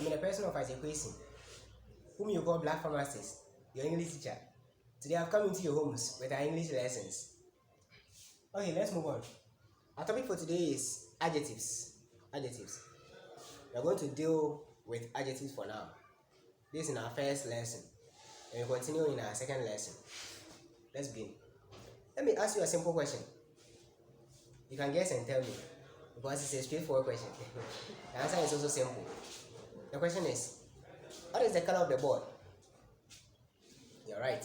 I'm in the person of Isaac Quason, whom you call Black Pharmacist, your English teacher. Today I've come into your homes with our English lessons. Okay, let's move on. Our topic for today is adjectives. Adjectives. We're going to deal with adjectives for now. This is in our first lesson, and we'll continue in our second lesson. Let's begin. Let me ask you a simple question. You can guess and tell me, because it's a straightforward question. The answer is also simple. The question is, what is the color of the board? You're right.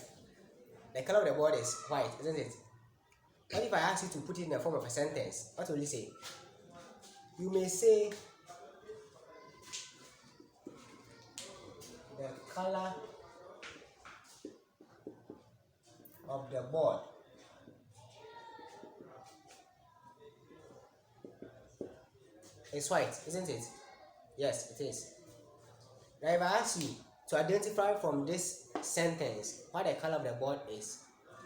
The color of the board is white, isn't it? What if I ask you to put it in the form of a sentence? What will you say? You may say, the color of the board is white, isn't it? Yes, it is. Now if I ask you to identify from this sentence what the color of the board is,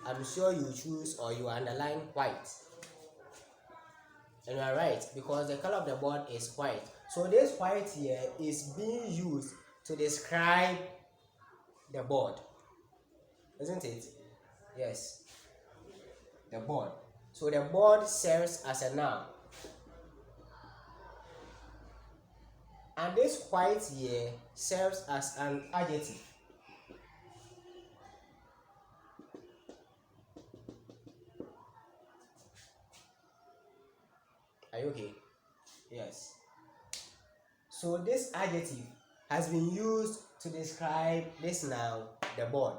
I'm sure you choose or you underline white. And you are right, because the color of the board is white. So this white here is being used to describe the board, isn't it? Yes, the board. So the board serves as a noun. And this white here serves as an adjective. Are you okay? Yes. So this adjective has been used to describe this noun, the board.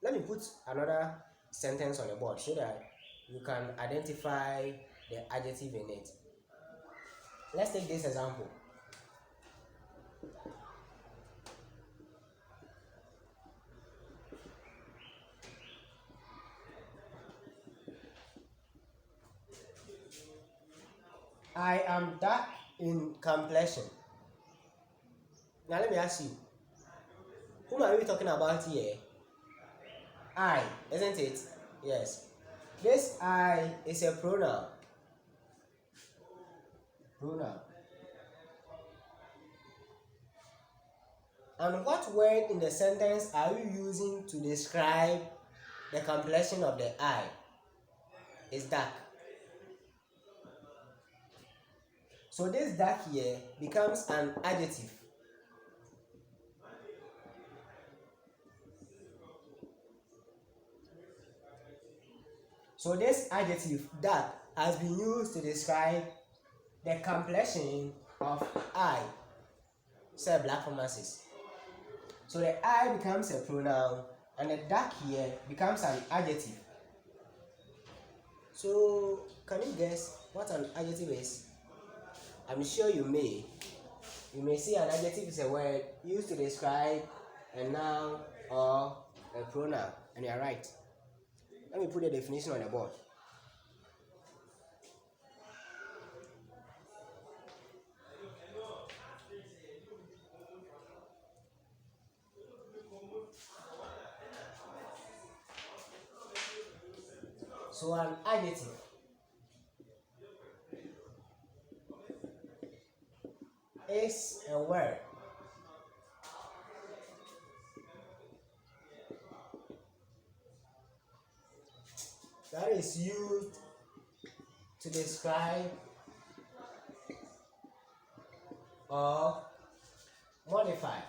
Let me put another sentence on the board so that you can identify the adjective in it. Let's take this example. I am dark in complexion. Now let me ask you, whom are we talking about here? I, isn't it? Yes. This I is a pronoun. Pronoun. And what word in the sentence are you using to describe the complexion of the eye? It's dark. So this dark here becomes an adjective. So this adjective dark has been used to describe the complexion of eye. Say Black Pharmacist. So the I becomes a pronoun and the dark here becomes an adjective. So can you guess what an adjective is? I'm sure you may. You may see an adjective is a word used to describe a noun or a pronoun, and you are right. Let me put the definition on the board. So an adjective is a word that is used to describe or modify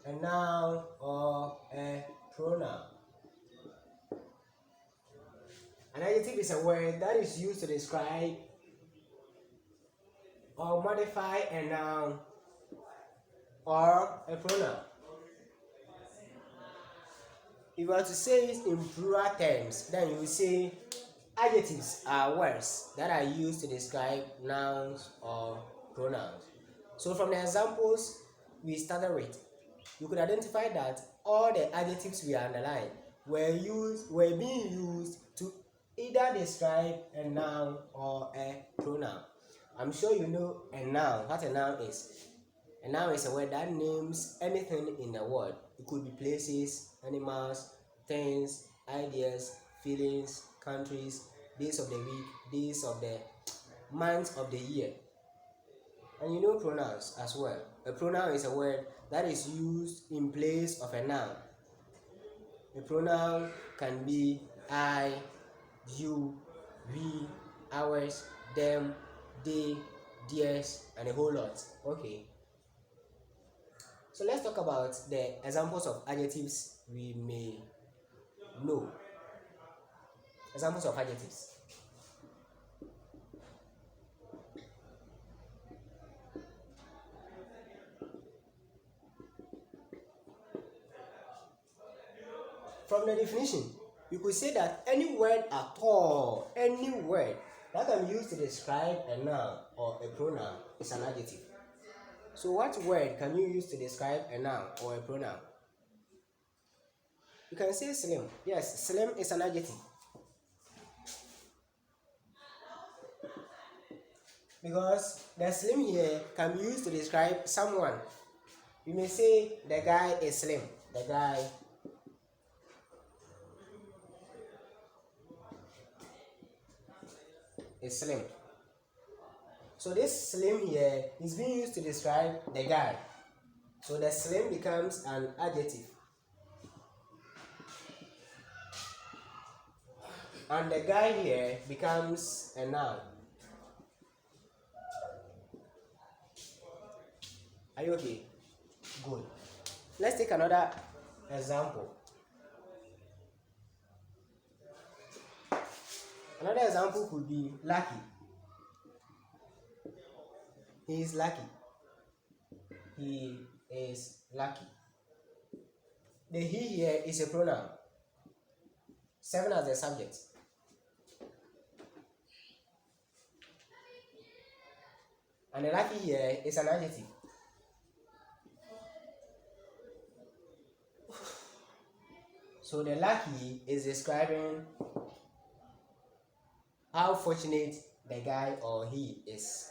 a noun or a pronoun. An adjective is a word that is used to describe or modify a noun or a pronoun. If you are to say it in plural terms, then you will say adjectives are words that are used to describe nouns or pronouns. So from the examples we started with, you could identify that all the adjectives we underlined were being used to either describe a noun or a pronoun. I'm sure you know a noun, what a noun is. A noun is a word that names anything in the world. It could be places, animals, things, ideas, feelings, countries, days of the week, days of the month of the year. And you know pronouns as well. A pronoun is a word that is used in place of a noun. A pronoun can be I, you, we, ours, them, they, theirs, and a whole lot. Okay. So let's talk about the examples of adjectives we may know. Examples of adjectives. From the definition, you could say that any word at all, any word that can be used to describe a noun or a pronoun is an adjective. So what word can you use to describe a noun or a pronoun? You can say slim. Yes, slim is an adjective. Because the slim here can be used to describe someone. You may say the guy is slim. The guy is slim. So this slim here is being used to describe the guy. So the slim becomes an adjective. And the guy here becomes a noun. Are you okay? Good. Let's take another example. Another example could be lucky. He is lucky. He is lucky. The he here is a pronoun, serving as the subject. And the lucky here is an adjective. So the lucky is describing how fortunate the guy or he is.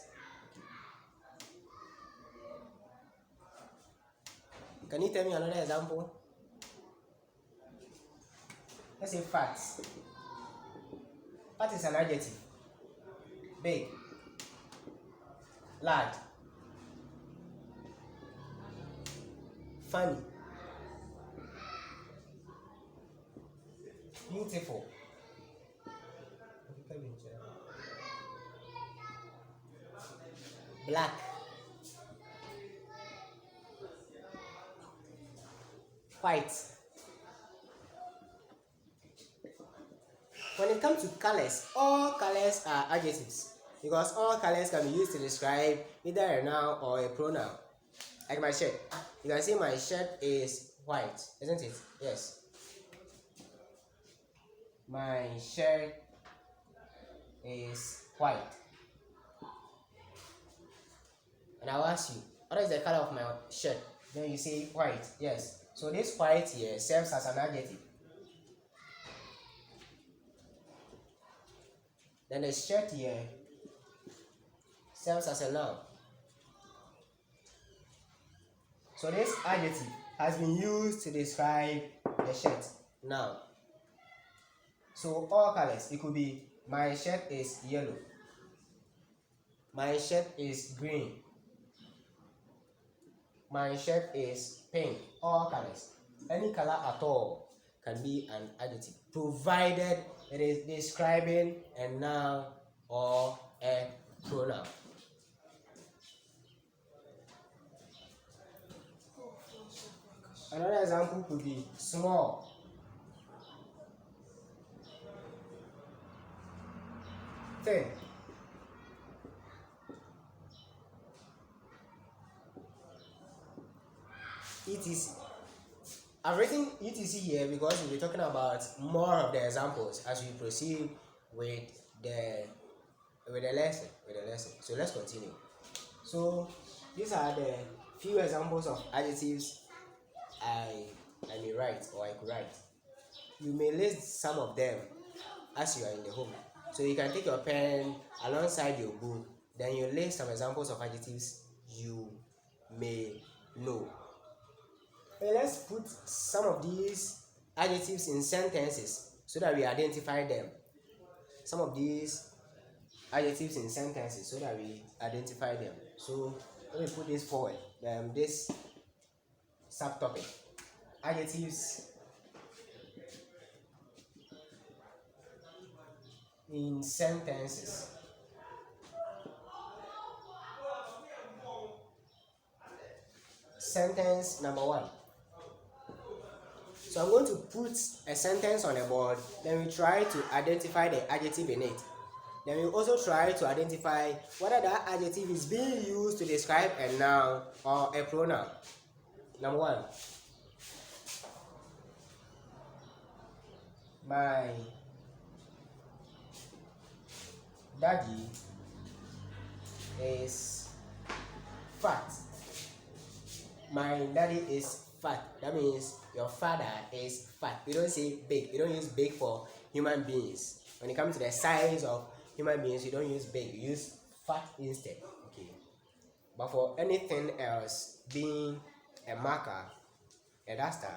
Can you tell me another example? Let's say fat. Fat is an adjective. Big, large, funny, beautiful, black, white. When it comes to colors, all colors are adjectives because all colors can be used to describe either a noun or a pronoun. Like my shirt. You can see my shirt is white, isn't it? Yes. My shirt is white. And I'll ask you, what is the color of my shirt? Then you say white. Yes. So this white here serves as an adjective. Then the shirt here serves as a noun. So this adjective has been used to describe the shirt now. So all colors, it could be my shirt is yellow. My shirt is green. My shirt is pink. All colors. Any color at all can be an adjective, provided it is describing a noun or a pronoun. Another example could be small. Thin. etc. I've written etc here because we'll be talking about more of the examples as we proceed with the lesson. So let's continue. So these are the few examples of adjectives I may write or I could write. You may list some of them as you are in the home. So you can take your pen alongside your book, then you list some examples of adjectives you may know. Let's put some of these adjectives in sentences so that we identify them. some of these adjectives in sentences so that we identify them. So let me put this forward. This subtopic: adjectives in sentences. Sentence number 1. So I'm going to put a sentence on the board, then we try to identify the adjective in it. Then we also try to identify whether that adjective is being used to describe a noun or a pronoun. Number 1. My daddy is fat. My daddy is fat. That means your father is fat. We don't say big. We don't use big for human beings. When it comes to the size of human beings, you don't use big. You use fat instead. Okay. But for anything else, being a marker, a duster,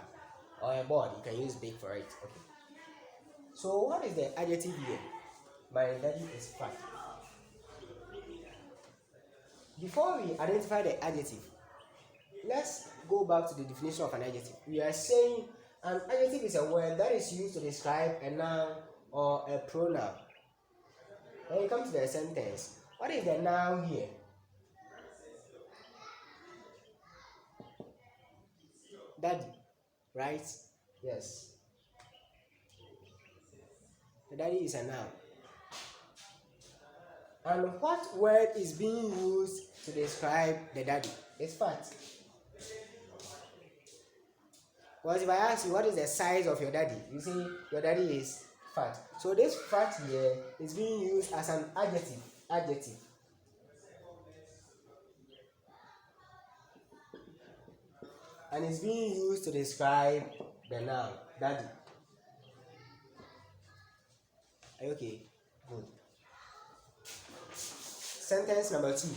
or a board, you can use big for it. Okay. So what is the adjective here? My daddy is fat. Before we identify the adjective, let's go back to the definition of an adjective. We are saying an adjective is a word that is used to describe a noun or a pronoun. When you come to the sentence, what is the noun here? Daddy, right? Yes. The daddy is a noun. And what word is being used to describe the daddy? It's fat. Well, if I ask you what is the size of your daddy, you say your daddy is fat. So this fat here is being used as an adjective. And it's being used to describe the noun, daddy. Are you okay? Good. Sentence number 2.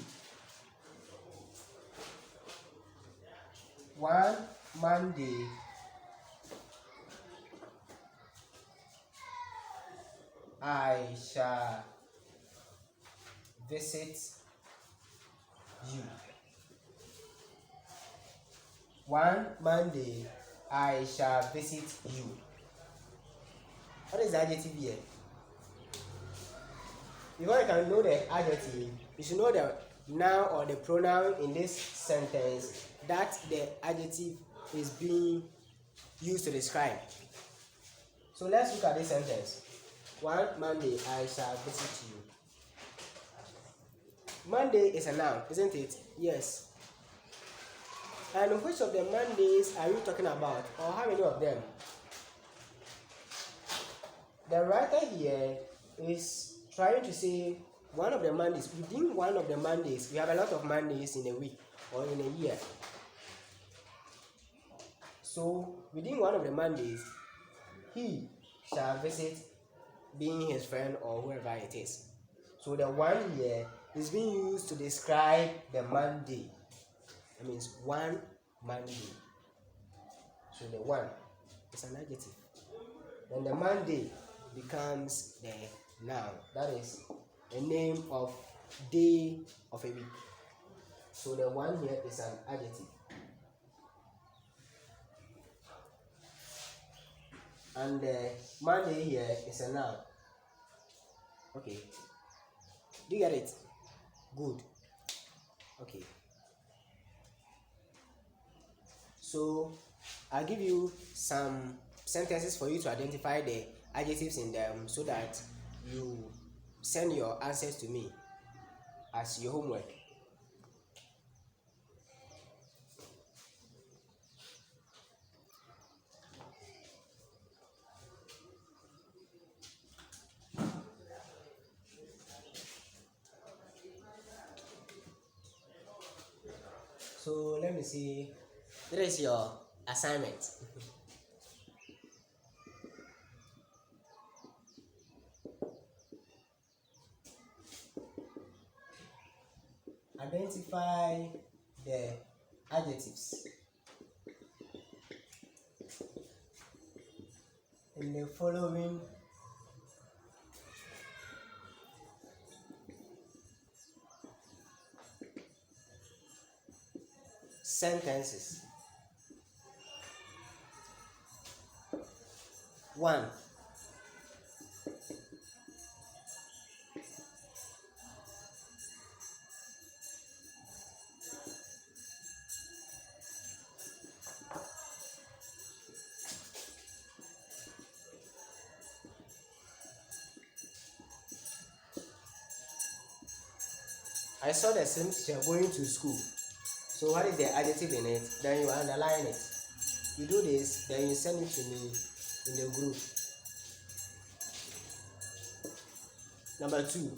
One Monday, I shall visit you. One Monday, I shall visit you. What is the adjective here? Before you can know the adjective, you should know the noun or the pronoun in this sentence that the adjective is being used to describe. So let's look at this sentence. One Monday, I shall visit you. Monday is a noun, isn't it? Yes. And which of the Mondays are you talking about? Or how many of them? The writer here is trying to say one of the Mondays. Within one of the Mondays, we have a lot of Mondays in a week or in a year. So within one of the Mondays, he shall visit, being his friend or whoever it is. So the one here is being used to describe the Monday. That means one Monday. So the one is an adjective. Then the Monday becomes the noun. That is the name of day of a week. So the one here is an adjective. And the Monday here is a noun. Okay. Do you get it? Good. Okay. So I'll give you some sentences for you to identify the adjectives in them so that you send your answers to me as your homework. So let me see. There is your assignment. Identify the adjectives in the following sentences. 1. I saw the same teacher going to school. So what is the adjective in it? Then you underline it. You do this, then you send it to me in the group. Number 2.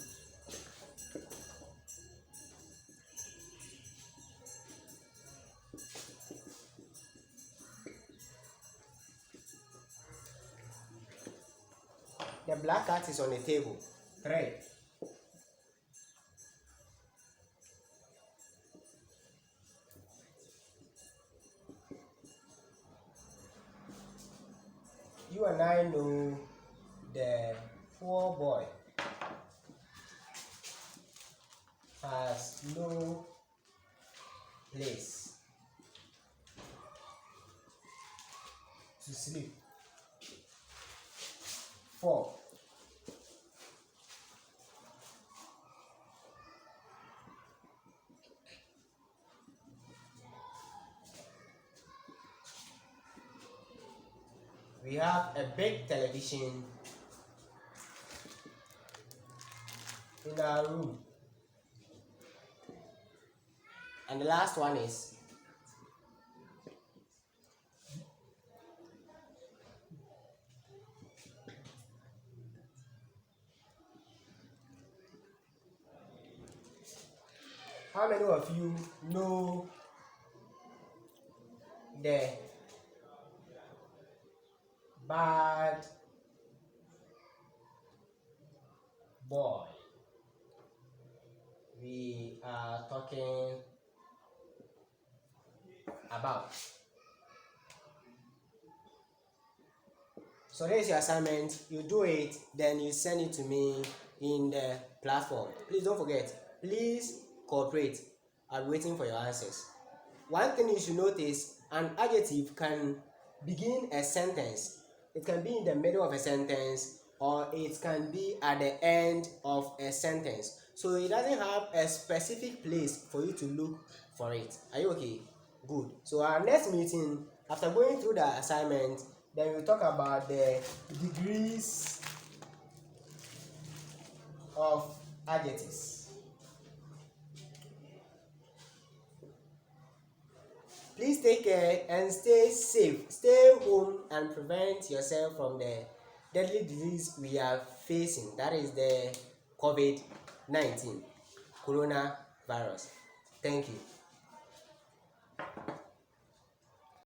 The black cat is on the table. 3. You and I know the poor boy has no place to sleep. 4. We have a big television in our room. And the last one is how many of you know the bad boy we are talking about? So there's your assignment. You do it, then you send it to me in the platform. Please don't forget. Please cooperate. I'm waiting for your answers. One thing you should notice, an adjective can begin a sentence. It can be in the middle of a sentence, or it can be at the end of a sentence. So it doesn't have a specific place for you to look for it. Are you okay? Good. So our next meeting, after going through the assignment, then we'll talk about the degrees of adjectives. Please take care and stay safe. Stay home and prevent yourself from the deadly disease we are facing. That is the COVID-19 coronavirus. Thank you.